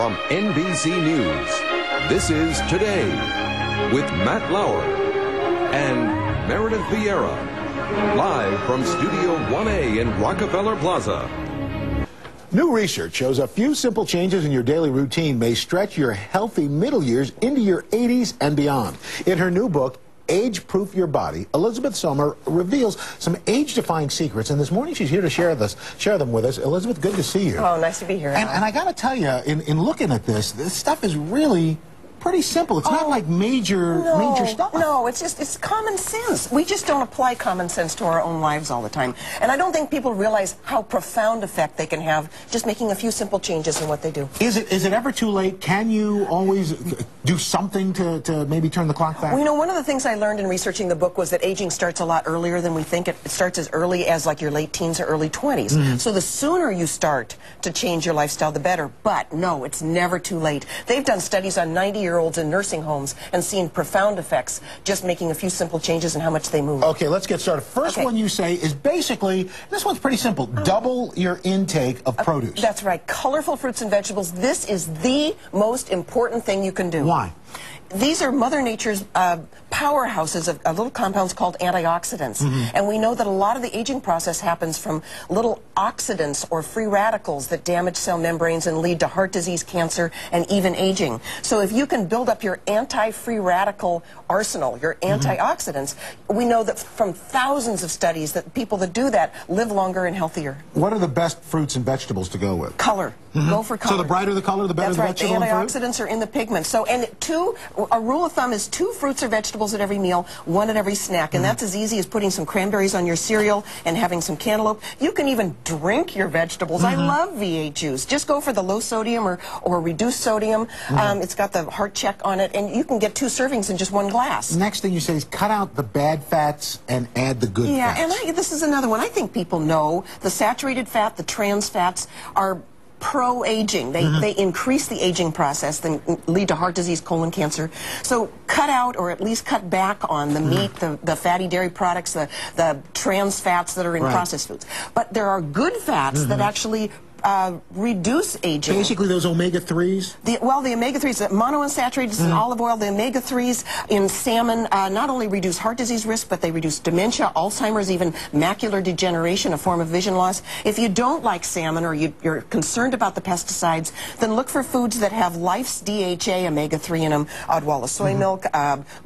From NBC News, this is Today with Matt Lauer and Meredith Vieira, live from Studio 1A in Rockefeller Plaza. New research shows a few simple changes in your daily routine may stretch your healthy middle years into your 80s and beyond. In her new book, Age-Proof Your Body, Elizabeth Sommer reveals some age-defying secrets, and this morning she's here to share them with us. Elizabeth, good to see you. Oh, nice to be here. And I got to tell you, in looking at this stuff is really pretty simple. It's not like major stuff. No, it's common sense. We just don't apply common sense to our own lives all the time. And I don't think people realize how profound effect they can have just making a few simple changes in what they do. Is it ever too late? Can you always do something to maybe turn the clock back? Well, you know, one of the things I learned in researching the book was that aging starts a lot earlier than we think. It starts as early as like your late teens or early 20s. Mm-hmm. So the sooner you start to change your lifestyle, the better. But no, it's never too late. They've done studies on 90-year-olds in nursing homes and seen profound effects just making a few simple changes in how much they move. Okay, let's get started. First one you say is basically, this one's pretty simple, double your intake of produce. That's right. Colorful fruits and vegetables. This is the most important thing you can do. Why? These are Mother Nature's powerhouses of little compounds called antioxidants. Mm-hmm. And we know that a lot of the aging process happens from little oxidants or free radicals that damage cell membranes and lead to heart disease, cancer, and even aging. So if you can build up your anti-free radical arsenal, your antioxidants, we know that from thousands of studies that people that do that live longer and healthier. What are the best fruits and vegetables to go with? Color. Mm-hmm. Go for color. So the brighter the color, the better the vegetable. That's right. The antioxidants are in the pigments. So, and a rule of thumb is 2 fruits or vegetables at every meal, 1 at every snack. And that's as easy as putting some cranberries on your cereal and having some cantaloupe. You can even drink your vegetables. I love V8 juice. Just go for the low sodium or reduced sodium. It's got the heart check on it, and you can get 2 servings in just 1 glass. Next thing you say is cut out the bad fats and add the good fats. Yeah, and this is another one. I think people know the saturated fat, the trans fats are pro-aging. They increase the aging process, then lead to heart disease, colon cancer. So cut out or at least cut back on the meat, the fatty dairy products, the trans fats that are in processed foods. But there are good fats that actually reduce aging. Basically those omega-3s? The omega-3s, the monounsaturated in olive oil, the omega-3s in salmon not only reduce heart disease risk, but they reduce dementia, Alzheimer's, even macular degeneration, a form of vision loss. If you don't like salmon or you're concerned about the pesticides, then look for foods that have Life's DHA omega-3 in them, Odwalla soy milk,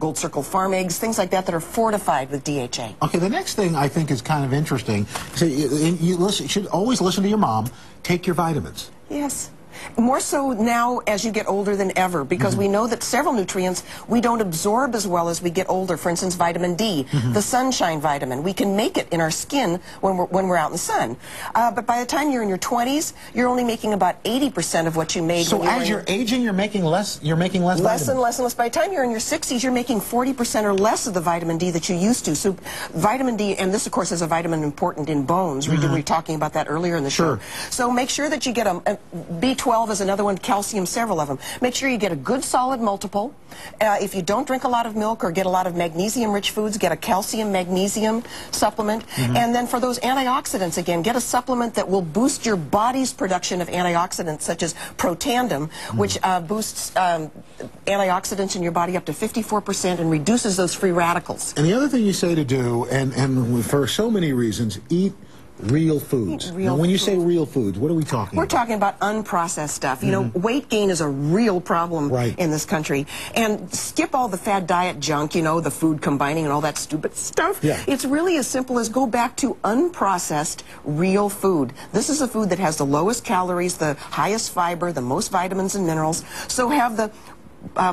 Gold Circle farm eggs, things like that are fortified with DHA. Okay, the next thing I think is kind of interesting. So you should always listen to your mom. Take your vitamins. Yes. More so now as you get older than ever, because we know that several nutrients we don't absorb as well as we get older. For instance, vitamin D, the sunshine vitamin. We can make it in our skin when we're out in the sun. But by the time you're in your 20s, you're only making about 80% of what you made. So as you're aging, you're making less. You're making less. Less and less and less. By the time you're in your 60s, you're making 40% or less of the vitamin D that you used to. So vitamin D, and this of course is a vitamin important in bones. We were talking about that earlier in the show. So make sure that you get a B12 is another one, calcium, several of them. Make sure you get a good solid multiple. If you don't drink a lot of milk or get a lot of magnesium-rich foods, get a calcium-magnesium supplement. And then for those antioxidants, again, get a supplement that will boost your body's production of antioxidants, such as Protandim, which boosts antioxidants in your body up to 54% and reduces those free radicals. And the other thing you say to do, and for so many reasons, eat real foods. Now, when you say real foods, what are we talking about? We're talking about unprocessed stuff. You know, weight gain is a real problem in this country. And skip all the fad diet junk, you know, the food combining and all that stupid stuff. It's really as simple as go back to unprocessed, real food. This is a food that has the lowest calories, the highest fiber, the most vitamins and minerals. So have the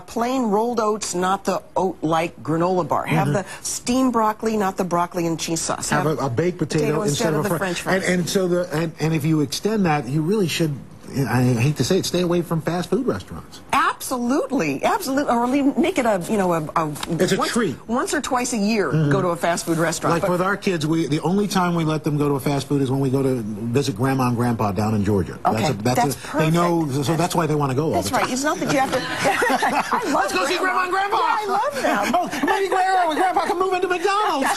plain rolled oats, not the oat-like granola bar. Have the steamed broccoli, not the broccoli and cheese sauce. Have a baked potato instead of the French fries. And so and if you extend that, you really should, I hate to say it, stay away from fast food restaurants. Absolutely, absolutely. Or make it it's a treat. Once or twice a year, go to a fast food restaurant. Like with our kids, the only time we let them go to a fast food is when we go to visit Grandma and Grandpa down in Georgia. Okay, that's perfect. They know, so that's why they want to go all the time. That's right. It's not that you have to. I love Let's go see Grandma and Grandpa. Yeah, I love them. Maybe Grandpa can move into McDonald's.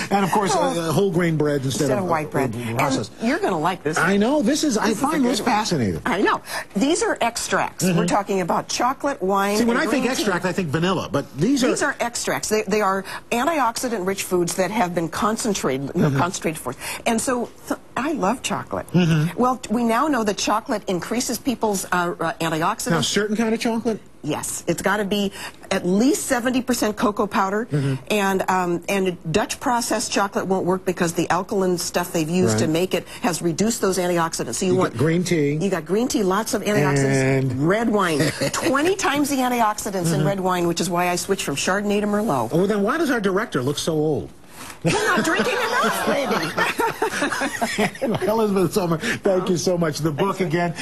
And of course, whole grain bread instead of white bread. And you're going to like this. I know. I find this fascinating. I know. These are extracts. We're talking about chocolate, wine. See, when I think extract, I think vanilla, but these are extracts. They are antioxidant-rich foods that have been concentrated, concentrated for. And so I love chocolate. Well, we now know that chocolate increases people's antioxidants. Now, certain kind of chocolate? Yes, it's got to be at least 70% cocoa powder, and Dutch processed chocolate won't work because the alkaline stuff they've used to make it has reduced those antioxidants. So you want green tea. You got green tea, lots of antioxidants. And red wine, 20 times the antioxidants in red wine, which is why I switched from Chardonnay to Merlot. Oh, well, then why does our director look so old? You're not drinking enough, baby. Elizabeth Sommer, thank you so much. The book again.